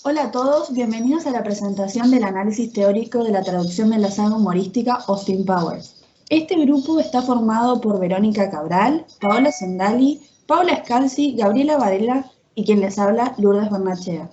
Hola a todos, bienvenidos a la presentación del análisis teórico de la traducción de la saga humorística Austin Powers. Este grupo está formado por Verónica Cabral, Paola Sendali, Paula Scalzi, Gabriela Varela y quien les habla, Lourdes Barnachea.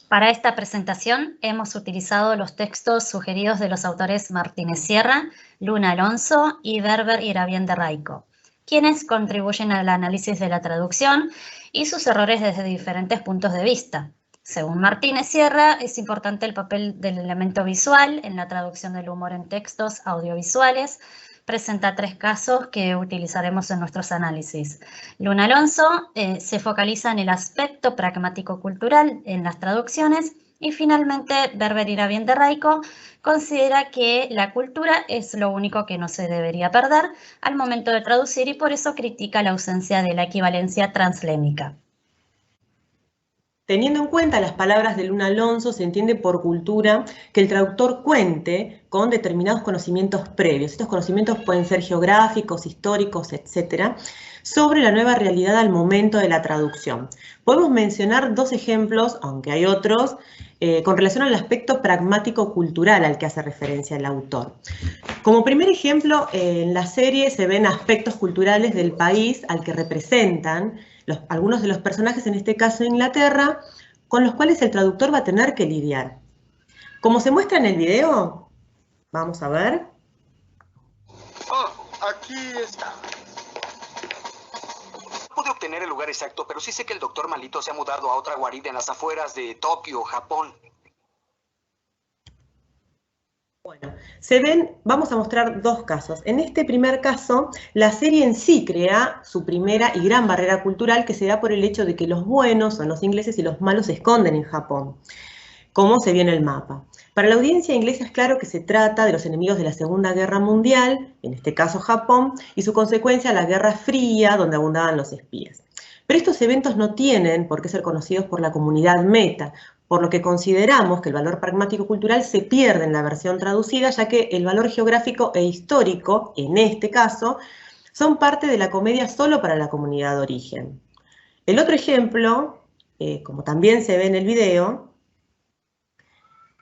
Para esta presentación hemos utilizado los textos sugeridos de los autores Martínez Sierra, Luna Alonso y Berber Irabién de Raico, quienes contribuyen al análisis de la traducción y sus errores desde diferentes puntos de vista. Según Martínez Sierra, es importante el papel del elemento visual en la traducción del humor en textos audiovisuales. Presenta 3 casos que utilizaremos en nuestros análisis. Luna Alonso se focaliza en el aspecto pragmático-cultural en las traducciones y finalmente Berber Irabién de Raico considera que la cultura es lo único que no se debería perder al momento de traducir y por eso critica la ausencia de la equivalencia translémica. Teniendo en cuenta las palabras de Luna Alonso, se entiende por cultura que el traductor cuente con determinados conocimientos previos. Estos conocimientos pueden ser geográficos, históricos, etc., sobre la nueva realidad al momento de la traducción. Podemos mencionar 2 ejemplos, aunque hay otros, con relación al aspecto pragmático-cultural al que hace referencia el autor. Como primer ejemplo, en la serie se ven aspectos culturales del país al que representan algunos de los personajes, en este caso Inglaterra, con los cuales el traductor va a tener que lidiar. Como se muestra en el video, vamos a ver. Aquí está. No pude obtener el lugar exacto, pero sí sé que el doctor Malito se ha mudado a otra guarida en las afueras de Tokio, Japón. Bueno, vamos a mostrar 2 casos. En este primer caso, la serie en sí crea su primera y gran barrera cultural que se da por el hecho de que los buenos son los ingleses y los malos se esconden en Japón, como se ve en el mapa. Para la audiencia inglesa es claro que se trata de los enemigos de la Segunda Guerra Mundial, en este caso Japón, y su consecuencia la Guerra Fría, donde abundaban los espías. Pero estos eventos no tienen por qué ser conocidos por la comunidad meta, por lo que consideramos que el valor pragmático-cultural se pierde en la versión traducida, ya que el valor geográfico e histórico, en este caso, son parte de la comedia solo para la comunidad de origen. El otro ejemplo, como también se ve en el video,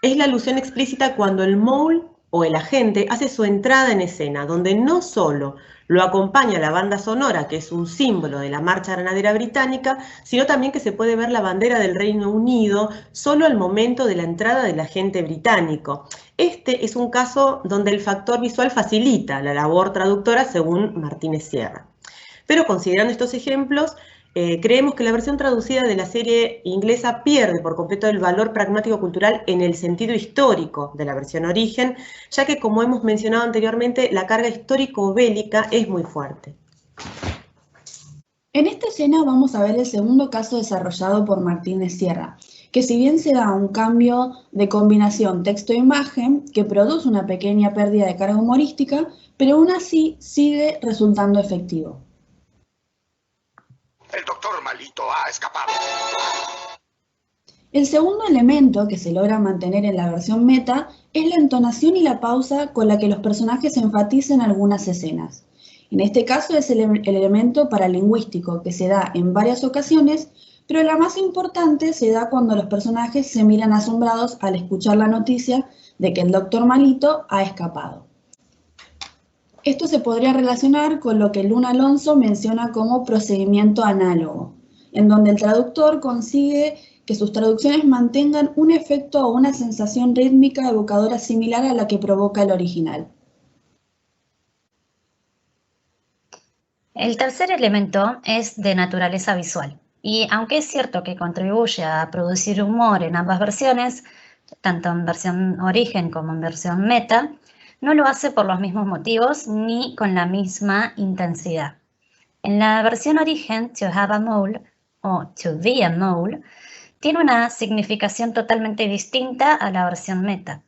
es la alusión explícita cuando el mole o el agente hace su entrada en escena, donde no solo lo acompaña la banda sonora, que es un símbolo de la marcha granadera británica, sino también que se puede ver la bandera del Reino Unido solo al momento de la entrada del agente británico. Este es un caso donde el factor visual facilita la labor traductora, según Martínez Sierra. Pero considerando estos ejemplos, creemos que la versión traducida de la serie inglesa pierde por completo el valor pragmático-cultural en el sentido histórico de la versión origen, ya que, como hemos mencionado anteriormente, la carga histórico-bélica es muy fuerte. En esta escena vamos a ver el segundo caso desarrollado por Martínez Sierra, que si bien se da un cambio de combinación texto-imagen que produce una pequeña pérdida de carga humorística, pero aún así sigue resultando efectivo. El doctor Malito ha escapado. El segundo elemento que se logra mantener en la versión meta es la entonación y la pausa con la que los personajes enfatizan algunas escenas. En este caso es el elemento paralingüístico que se da en varias ocasiones, pero la más importante se da cuando los personajes se miran asombrados al escuchar la noticia de que el doctor Malito ha escapado. Esto se podría relacionar con lo que Luna Alonso menciona como procedimiento análogo, en donde el traductor consigue que sus traducciones mantengan un efecto o una sensación rítmica evocadora similar a la que provoca el original. El tercer elemento es de naturaleza visual, y aunque es cierto que contribuye a producir humor en ambas versiones, tanto en versión origen como en versión meta, no lo hace por los mismos motivos ni con la misma intensidad. En la versión origen, to have a mole o to be a mole, tiene una significación totalmente distinta a la versión meta.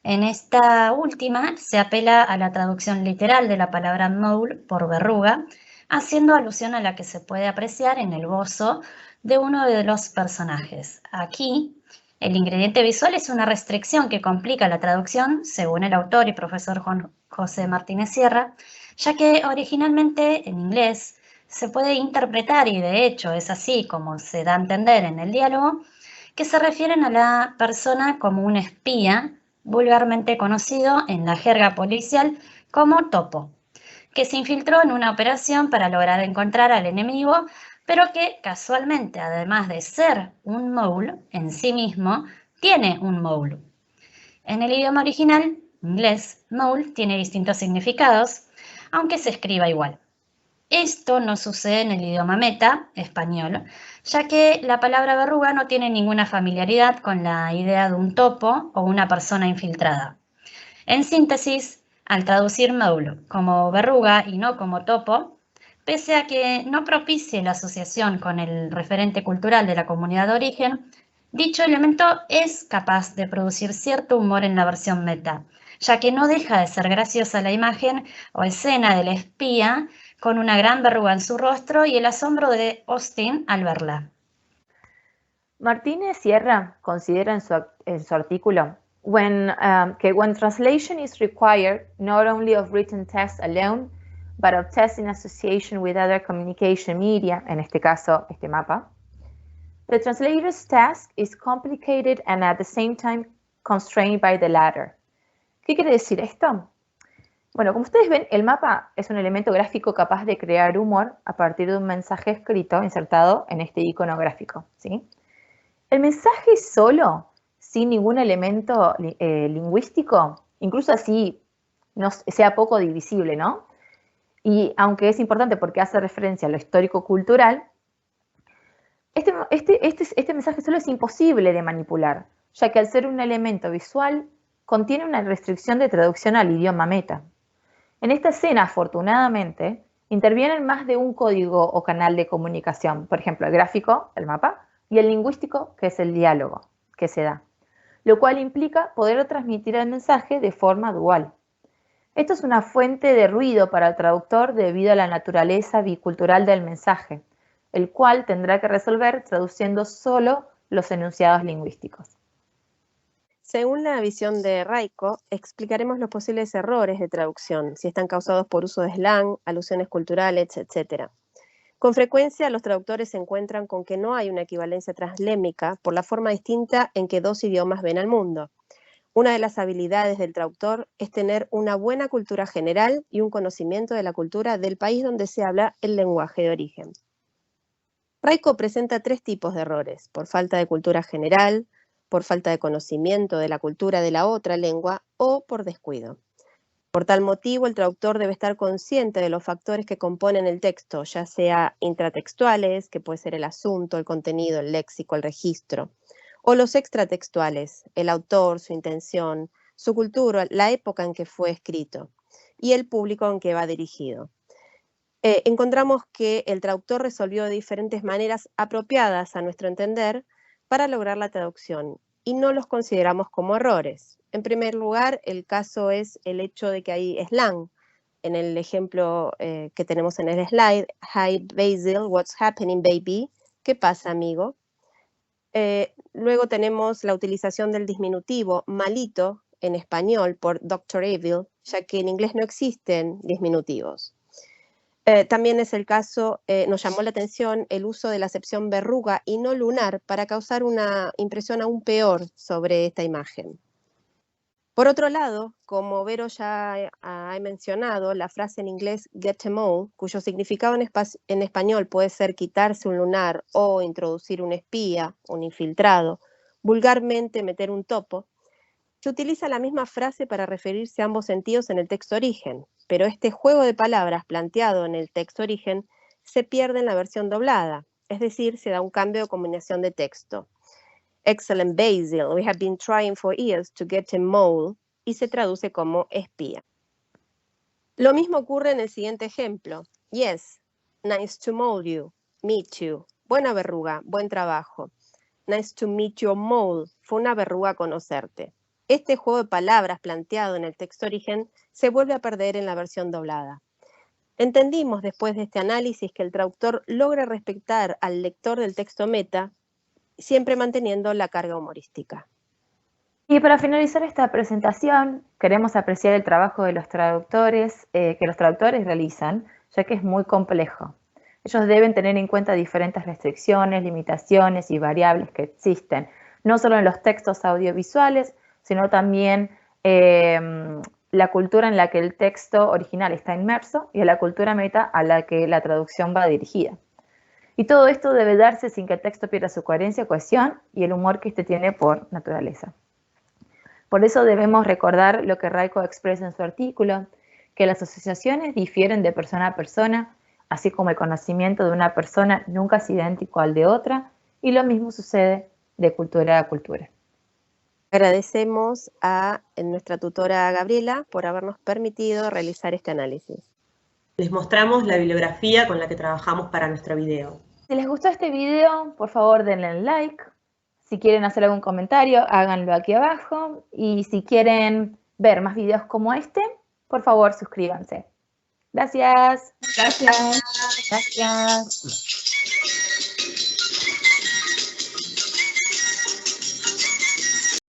En esta última se apela a la traducción literal de la palabra mole por verruga, haciendo alusión a la que se puede apreciar en el bozo de uno de los personajes. Aquí, el ingrediente visual es una restricción que complica la traducción, según el autor y profesor Juan José Martínez Sierra, ya que originalmente en inglés se puede interpretar, y de hecho es así como se da a entender en el diálogo, que se refieren a la persona como un espía, vulgarmente conocido en la jerga policial como topo, que se infiltró en una operación para lograr encontrar al enemigo, pero que casualmente, además de ser un mole en sí mismo, tiene un mole. En el idioma original, inglés, mole tiene distintos significados, aunque se escriba igual. Esto no sucede en el idioma meta, español, ya que la palabra verruga no tiene ninguna familiaridad con la idea de un topo o una persona infiltrada. En síntesis, al traducir mole como verruga y no como topo, pese a que no propicie la asociación con el referente cultural de la comunidad de origen, dicho elemento es capaz de producir cierto humor en la versión meta, ya que no deja de ser graciosa la imagen o escena del espía con una gran verruga en su rostro y el asombro de Austin al verla. Martínez Sierra considera en su artículo que when translation is required not only of written text alone, but of text in association with other communication media, en este caso este mapa, the translator's task is complicated and at the same time constrained by the latter. ¿Qué quiere decir esto? Bueno, como ustedes ven, el mapa es un elemento gráfico capaz de crear humor a partir de un mensaje escrito insertado en este icono gráfico, ¿sí? El mensaje solo, sin ningún elemento lingüístico, incluso así sea poco divisible, ¿no? Y aunque es importante porque hace referencia a lo histórico-cultural, este mensaje solo es imposible de manipular, ya que al ser un elemento visual, contiene una restricción de traducción al idioma meta. En esta escena, afortunadamente, intervienen más de un código o canal de comunicación, por ejemplo, el gráfico, el mapa, y el lingüístico, que es el diálogo que se da, lo cual implica poder transmitir el mensaje de forma dual. Esto es una fuente de ruido para el traductor debido a la naturaleza bicultural del mensaje, el cual tendrá que resolver traduciendo solo los enunciados lingüísticos. Según la visión de Raiko, explicaremos los posibles errores de traducción, si están causados por uso de slang, alusiones culturales, etc. Con frecuencia, los traductores se encuentran con que no hay una equivalencia translémica por la forma distinta en que dos idiomas ven al mundo. Una de las habilidades del traductor es tener una buena cultura general y un conocimiento de la cultura del país donde se habla el lenguaje de origen. Raiko presenta tres tipos de errores: por falta de cultura general, por falta de conocimiento de la cultura de la otra lengua o por descuido. Por tal motivo, el traductor debe estar consciente de los factores que componen el texto, ya sea intratextuales, que puede ser el asunto, el contenido, el léxico, el registro, o los extratextuales, el autor, su intención, su cultura, la época en que fue escrito y el público en que va dirigido. Encontramos que el traductor resolvió de diferentes maneras apropiadas a nuestro entender para lograr la traducción y no los consideramos como errores. En primer lugar, el caso es el hecho de que hay slang. En el ejemplo que tenemos en el slide, "Hi Basil, what's happening baby?", ¿qué pasa amigo? Luego tenemos la utilización del diminutivo malito en español por Dr. Evil, ya que en inglés no existen diminutivos. También es el caso, nos llamó la atención el uso de la acepción verruga y no lunar para causar una impresión aún peor sobre esta imagen. Por otro lado, como Vero ya ha mencionado, la frase en inglés get a mole, cuyo significado en español puede ser quitarse un lunar o introducir un espía, un infiltrado, vulgarmente meter un topo, se utiliza la misma frase para referirse a ambos sentidos en el texto origen, pero este juego de palabras planteado en el texto origen se pierde en la versión doblada, es decir, se da un cambio de combinación de texto. Excellent Basil, we have been trying for years to get a mole, y se traduce como espía. Lo mismo ocurre en el siguiente ejemplo. Yes, nice to mole you, meet you, buena verruga, buen trabajo. Nice to meet your mole, fue una verruga conocerte. Este juego de palabras planteado en el texto origen se vuelve a perder en la versión doblada. Entendimos después de este análisis que el traductor logra respetar al lector del texto meta, siempre manteniendo la carga humorística. Y para finalizar esta presentación, queremos apreciar el trabajo de los traductores, que los traductores realizan, ya que es muy complejo. Ellos deben tener en cuenta diferentes restricciones, limitaciones y variables que existen, no solo en los textos audiovisuales, sino también la cultura en la que el texto original está inmerso y a la cultura meta a la que la traducción va dirigida. Y todo esto debe darse sin que el texto pierda su coherencia, cohesión y el humor que éste tiene por naturaleza. Por eso debemos recordar lo que Raiko expresa en su artículo, que las asociaciones difieren de persona a persona, así como el conocimiento de una persona nunca es idéntico al de otra, y lo mismo sucede de cultura a cultura. Agradecemos a nuestra tutora Gabriela por habernos permitido realizar este análisis. Les mostramos la bibliografía con la que trabajamos para nuestro video. Si les gustó este video, por favor denle like. Si quieren hacer algún comentario, háganlo aquí abajo. Y si quieren ver más videos como este, por favor suscríbanse. Gracias. Gracias. Gracias.